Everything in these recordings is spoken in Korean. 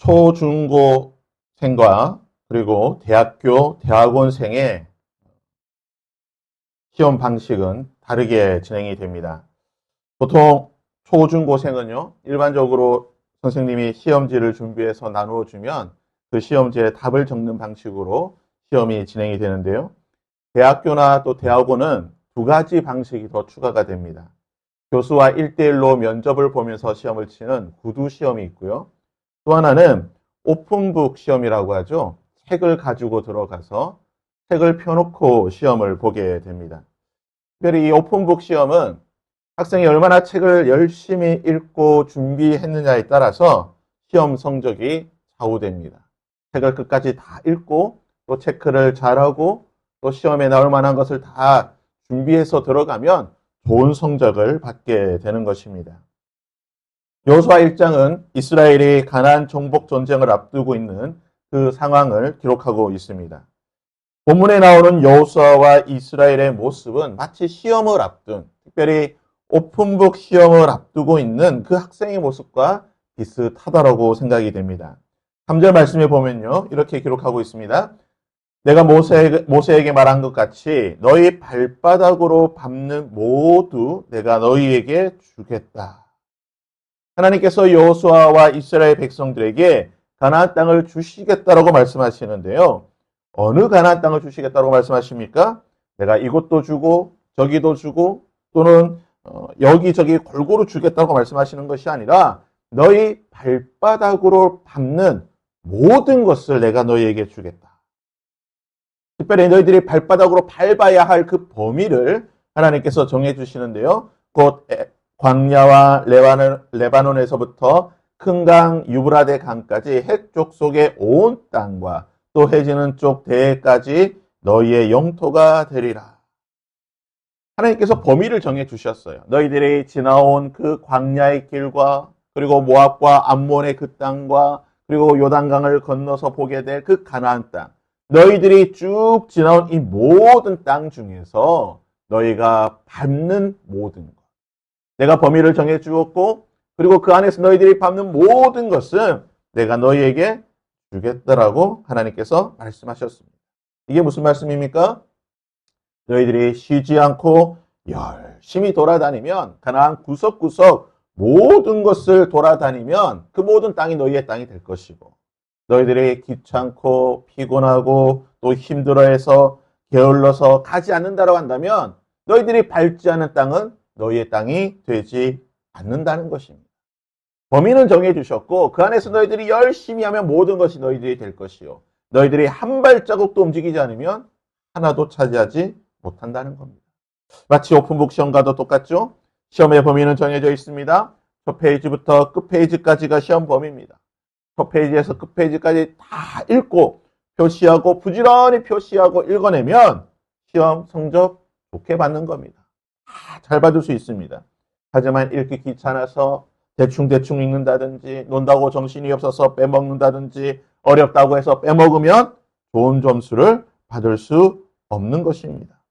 초중고생과 그리고 대학교, 대학원생의 시험 방식은 다르게 진행이 됩니다. 보통 초중고생은요, 일반적으로 선생님이 시험지를 준비해서 나누어 주면 그 시험지에 답을 적는 방식으로 시험이 진행이 되는데요. 대학교나 또 대학원은 두 가지 방식이 더 추가가 됩니다. 교수와 1대1로 면접을 보면서 시험을 치는 구두 시험이 있고요. 또 하나는 오픈북 시험이라고 하죠. 책을 가지고 들어가서 책을 펴놓고 시험을 보게 됩니다. 특별히 이 오픈북 시험은 학생이 얼마나 책을 열심히 읽고 준비했느냐에 따라서 시험 성적이 좌우됩니다. 책을 끝까지 다 읽고 또 체크를 잘하고 또 시험에 나올 만한 것을 다 준비해서 들어가면 좋은 성적을 받게 되는 것입니다. 여호수아 1장은 이스라엘이 가나안 정복 전쟁을 앞두고 있는 그 상황을 기록하고 있습니다. 본문에 나오는 여호수아와 이스라엘의 모습은 마치 시험을 앞둔, 특별히 오픈북 시험을 앞두고 있는 그 학생의 모습과 비슷하다라고 생각이 됩니다. 3절 말씀에 보면요, 이렇게 기록하고 있습니다. 내가 모세에게 말한 것 같이 너희 발바닥으로 밟는 모두 내가 너희에게 주겠다. 하나님께서 여호수아와 이스라엘 백성들에게 가나안 땅을 주시겠다라고 말씀하시는데요. 어느 가나안 땅을 주시겠다고 말씀하십니까? 내가 이곳도 주고 저기도 주고 또는 여기저기 골고루 주겠다고 말씀하시는 것이 아니라 너희 발바닥으로 밟는 모든 것을 내가 너희에게 주겠다. 특별히 너희들이 발바닥으로 밟아야 할 그 범위를 하나님께서 정해 주시는데요. 곧 광야와 레바논에서부터 큰 강 유브라데 강까지 해쪽 속의 온 땅과 또 해지는 쪽 대해까지 너희의 영토가 되리라. 하나님께서 범위를 정해 주셨어요. 너희들이 지나온 그 광야의 길과 그리고 모압과 암몬의 그 땅과 그리고 요단강을 건너서 보게 될 그 가나안 땅, 너희들이 쭉 지나온 이 모든 땅 중에서 너희가 밟는 모든 것, 내가 범위를 정해 주었고 그리고 그 안에서 너희들이 밟는 모든 것은 내가 너희에게 주겠다라고 하나님께서 말씀하셨습니다. 이게 무슨 말씀입니까? 너희들이 쉬지 않고 열심히 돌아다니면 가나안 구석구석 모든 것을 돌아다니면 그 모든 땅이 너희의 땅이 될 것이고 너희들이 귀찮고 피곤하고 또 힘들어해서 게을러서 가지 않는다고 한다면 너희들이 밟지 않은 땅은 너희의 땅이 되지 않는다는 것입니다. 범위는 정해주셨고 그 안에서 너희들이 열심히 하면 모든 것이 너희들이 될 것이요. 너희들이 한 발자국도 움직이지 않으면 하나도 차지하지 못한다는 겁니다. 마치 오픈북 시험과도 똑같죠? 시험의 범위는 정해져 있습니다. 첫 페이지부터 끝 페이지까지가 시험 범위입니다. 첫 페이지에서 끝 페이지까지 다 읽고 표시하고 부지런히 표시하고 읽어내면 시험 성적 좋게 받는 겁니다. 다 잘 받을 수 있습니다. 하지만 읽기 귀찮아서 대충 읽는다든지 논다고 정신이 없어서 빼먹는다든지 어렵다고 해서 빼먹으면 좋은 점수를 받을 수 없는 것입니다.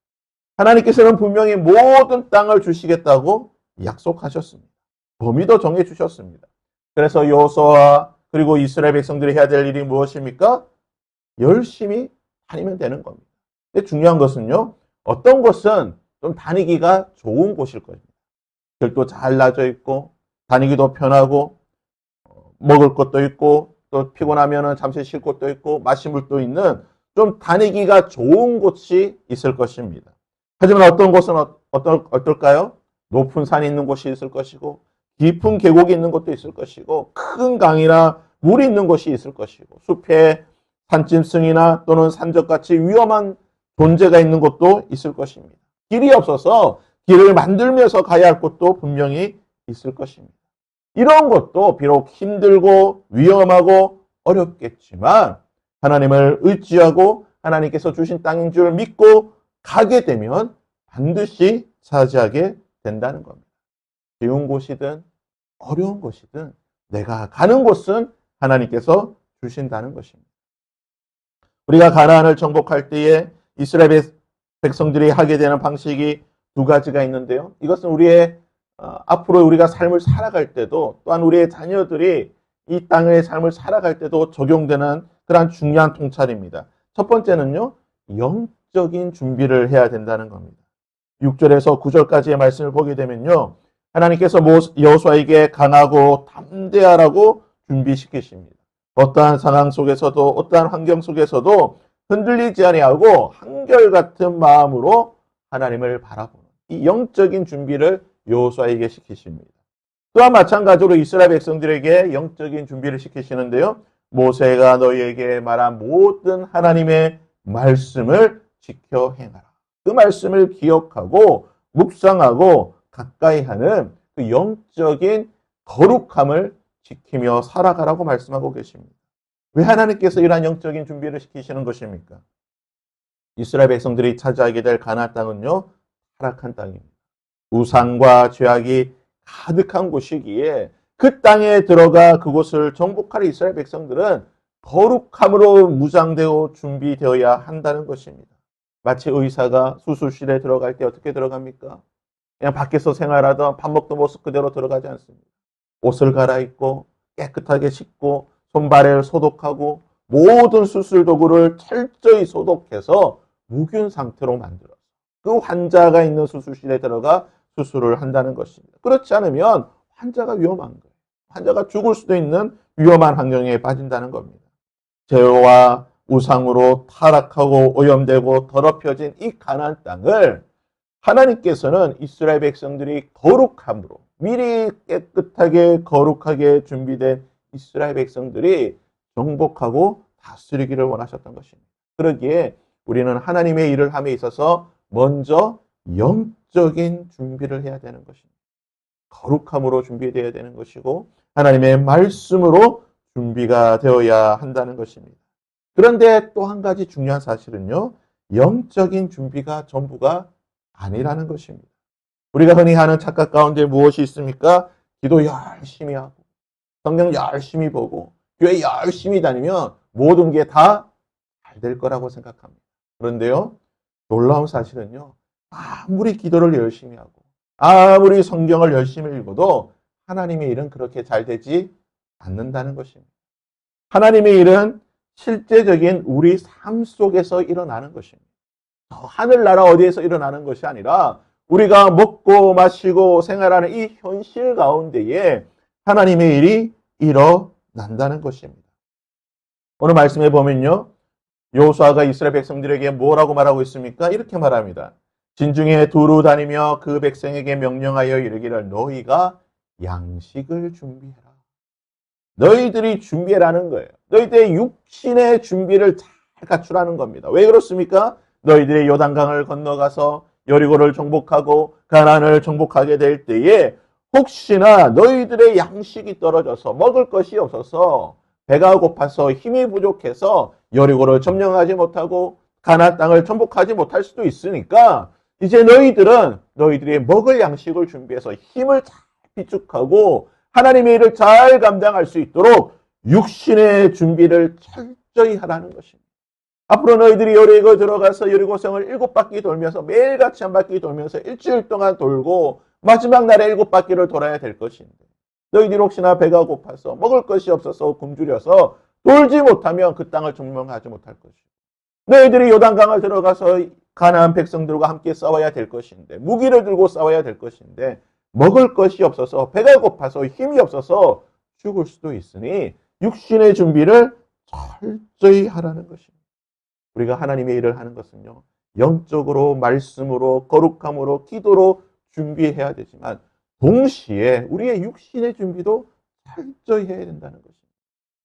하나님께서는 분명히 모든 땅을 주시겠다고 약속하셨습니다. 범위도 정해주셨습니다. 그래서 여호수아와 그리고 이스라엘 백성들이 해야 될 일이 무엇입니까? 열심히 다니면 되는 겁니다. 근데 중요한 것은요, 어떤 곳은 좀 다니기가 좋은 곳일 겁니다. 길도 잘 나져 있고 다니기도 편하고 먹을 것도 있고 또 피곤하면 잠시 쉴 곳도 있고 마실 물도 있는 좀 다니기가 좋은 곳이 있을 것입니다. 하지만 어떤 곳은 어떨까요? 높은 산이 있는 곳이 있을 것이고 깊은 계곡이 있는 곳도 있을 것이고 큰 강이나 물이 있는 곳이 있을 것이고 숲에 산짐승이나 또는 산적같이 위험한 존재가 있는 곳도 있을 것입니다. 길이 없어서 길을 만들면서 가야 할 곳도 분명히 있을 것입니다. 이런 것도 비록 힘들고 위험하고 어렵겠지만 하나님을 의지하고 하나님께서 주신 땅인 줄 믿고 가게 되면 반드시 차지하게 된다는 겁니다. 쉬운 곳이든 어려운 곳이든 내가 가는 곳은 하나님께서 주신다는 것입니다. 우리가 가나안을 정복할 때에 이스라엘 백성들이 하게 되는 방식이 두 가지가 있는데요. 이것은 우리의 앞으로 우리가 삶을 살아갈 때도 또한 우리의 자녀들이 이 땅의 삶을 살아갈 때도 적용되는 그러한 중요한 통찰입니다. 첫 번째는요, 영적인 준비를 해야 된다는 겁니다. 6절에서 9절까지의 말씀을 보게 되면요, 하나님께서 여호수아에게 강하고 담대하라고 준비시키십니다. 어떠한 상황 속에서도 어떠한 환경 속에서도 흔들리지 아니하고 한결같은 마음으로 하나님을 바라보는 이 영적인 준비를 여호수아에게 시키십니다. 또한 마찬가지로 이스라엘 백성들에게 영적인 준비를 시키시는데요. 모세가 너희에게 말한 모든 하나님의 말씀을 지켜 행하라. 그 말씀을 기억하고 묵상하고 가까이 하는 그 영적인 거룩함을 지키며 살아가라고 말씀하고 계십니다. 왜 하나님께서 이러한 영적인 준비를 시키시는 것입니까? 이스라엘 백성들이 차지하게 될 가나안 땅은요, 타락한 땅입니다. 우상과 죄악이 가득한 곳이기에 그 땅에 들어가 그곳을 정복할 이스라엘 백성들은 거룩함으로 무장되어 준비되어야 한다는 것입니다. 마치 의사가 수술실에 들어갈 때 어떻게 들어갑니까? 그냥 밖에서 생활하던 밥 먹던 모습 그대로 들어가지 않습니다. 옷을 갈아입고 깨끗하게 씻고 손발을 소독하고 모든 수술 도구를 철저히 소독해서 무균 상태로 만들어서 그 환자가 있는 수술실에 들어가 수술을 한다는 것입니다. 그렇지 않으면 환자가 위험한 거예요. 환자가 죽을 수도 있는 위험한 환경에 빠진다는 겁니다. 죄와 우상으로 타락하고 오염되고 더럽혀진 이 가나안 땅을 하나님께서는 이스라엘 백성들이 거룩함으로 미리 깨끗하게 거룩하게 준비된 이스라엘 백성들이 정복하고 다스리기를 원하셨던 것입니다. 그러기에 우리는 하나님의 일을 함에 있어서 먼저 영적인 준비를 해야 되는 것입니다. 거룩함으로 준비되어야 되는 것이고 하나님의 말씀으로 준비가 되어야 한다는 것입니다. 그런데 또 한 가지 중요한 사실은요, 영적인 준비가 전부가 아니라는 것입니다. 우리가 흔히 하는 착각 가운데 무엇이 있습니까? 기도 열심히 하고 성경 열심히 보고 교회 열심히 다니면 모든 게 다 잘 될 거라고 생각합니다. 그런데요, 놀라운 사실은요, 아무리 기도를 열심히 하고 아무리 성경을 열심히 읽어도 하나님의 일은 그렇게 잘 되지 않는다는 것입니다. 하나님의 일은 실제적인 우리 삶 속에서 일어나는 것입니다. 하늘나라 어디에서 일어나는 것이 아니라 우리가 먹고 마시고 생활하는 이 현실 가운데에 하나님의 일이 일어난다는 것입니다. 오늘 말씀에 보면요, 여호수아가 이스라엘 백성들에게 뭐라고 말하고 있습니까? 이렇게 말합니다. 진중에 두루 다니며 그 백성에게 명령하여 이르기를 너희가 양식을 준비해라. 너희들이 준비해라는 거예요. 너희들의 육신의 준비를 잘 갖추라는 겁니다. 왜 그렇습니까? 너희들이 요단강을 건너가서 여리고를 정복하고 가나안을 정복하게 될 때에 혹시나 너희들의 양식이 떨어져서 먹을 것이 없어서 배가 고파서 힘이 부족해서 여리고를 점령하지 못하고 가나안 땅을 정복하지 못할 수도 있으니까 이제 너희들이 먹을 양식을 준비해서 힘을 잘 비축하고 하나님의 일을 잘 감당할 수 있도록 육신의 준비를 철저히 하라는 것입니다. 앞으로 너희들이 여리고 들어가서 여리고성을 7바퀴 돌면서 매일같이 한 바퀴 돌면서 일주일 동안 돌고 마지막 날에 7바퀴를 돌아야 될 것인데 너희들이 혹시나 배가 고파서 먹을 것이 없어서 굶주려서 돌지 못하면 그 땅을 점령하지 못할 것이고 너희들이 요단강을 들어가서 가나안 백성들과 함께 싸워야 될 것인데 무기를 들고 싸워야 될 것인데 먹을 것이 없어서 배가 고파서 힘이 없어서 죽을 수도 있으니 육신의 준비를 철저히 하라는 것입니다. 우리가 하나님의 일을 하는 것은요, 영적으로 말씀으로 거룩함으로 기도로 준비해야 되지만 동시에 우리의 육신의 준비도 철저히 해야 된다는 것입니다.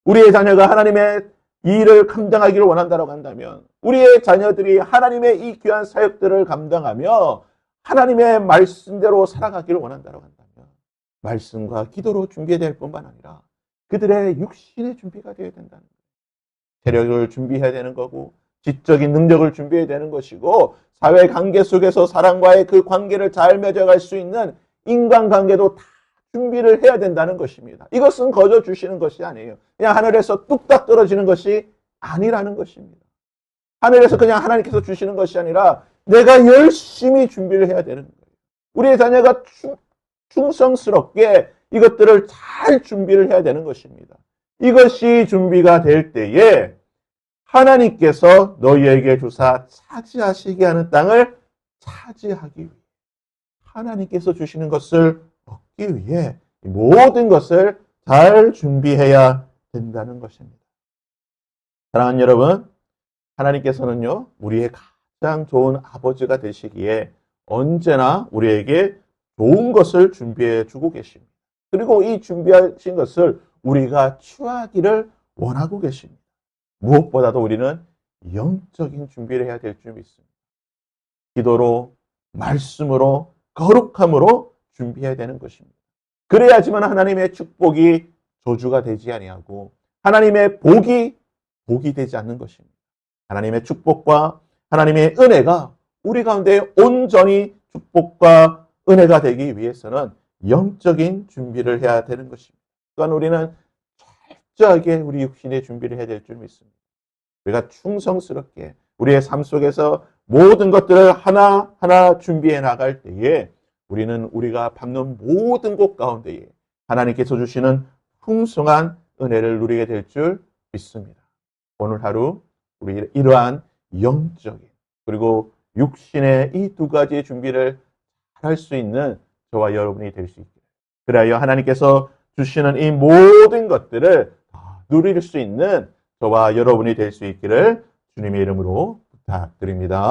우리의 자녀가 하나님의 일을 감당하기를 원한다고 한다면 우리의 자녀들이 하나님의 이 귀한 사역들을 감당하며 하나님의 말씀대로 살아가기를 원한다고 한다면 말씀과 기도로 준비될 뿐만 아니라 그들의 육신의 준비가 되어야 된다는 거예요. 체력을 준비해야 되는 거고 지적인 능력을 준비해야 되는 것이고 사회관계 속에서 사람과의 그 관계를 잘 맺어갈 수 있는 인간관계도 다 준비를 해야 된다는 것입니다. 이것은 거저 주시는 것이 아니에요. 그냥 하늘에서 뚝딱 떨어지는 것이 아니라는 것입니다. 하늘에서 그냥 하나님께서 주시는 것이 아니라 내가 열심히 준비를 해야 되는 거예요. 우리의 자녀가 충성스럽게 이것들을 잘 준비를 해야 되는 것입니다. 이것이 준비가 될 때에 하나님께서 너희에게 주사 차지하시게 하는 땅을 차지하기 위해 하나님께서 주시는 것을 얻기 위해 모든 것을 잘 준비해야 된다는 것입니다. 사랑하는 여러분, 하나님께서는요, 우리의 가장 좋은 아버지가 되시기에 언제나 우리에게 좋은 것을 준비해 주고 계십니다. 그리고 이 준비하신 것을 우리가 취하기를 원하고 계십니다. 무엇보다도 우리는 영적인 준비를 해야 될 줄 믿습니다. 기도로, 말씀으로, 거룩함으로 준비해야 되는 것입니다. 그래야지만 하나님의 축복이 저주가 되지 아니하고 하나님의 복이 되지 않는 것입니다. 하나님의 축복과 하나님의 은혜가 우리 가운데 온전히 축복과 은혜가 되기 위해서는 영적인 준비를 해야 되는 것입니다. 또한 우리는 철저하게 우리 육신의 준비를 해야 될 줄 믿습니다. 우리가 충성스럽게 우리의 삶 속에서 모든 것들을 하나하나 준비해 나갈 때에 우리는 우리가 밟는 모든 곳 가운데에 하나님께서 주시는 풍성한 은혜를 누리게 될 줄 믿습니다. 오늘 하루 우리 이러한 영적인 그리고 육신의 이 두 가지의 준비를 할 수 있는 저와 여러분이 될 수 있기를. 그래야 하나님께서 주시는 이 모든 것들을 누릴 수 있는 저와 여러분이 될 수 있기를 주님의 이름으로 부탁드립니다.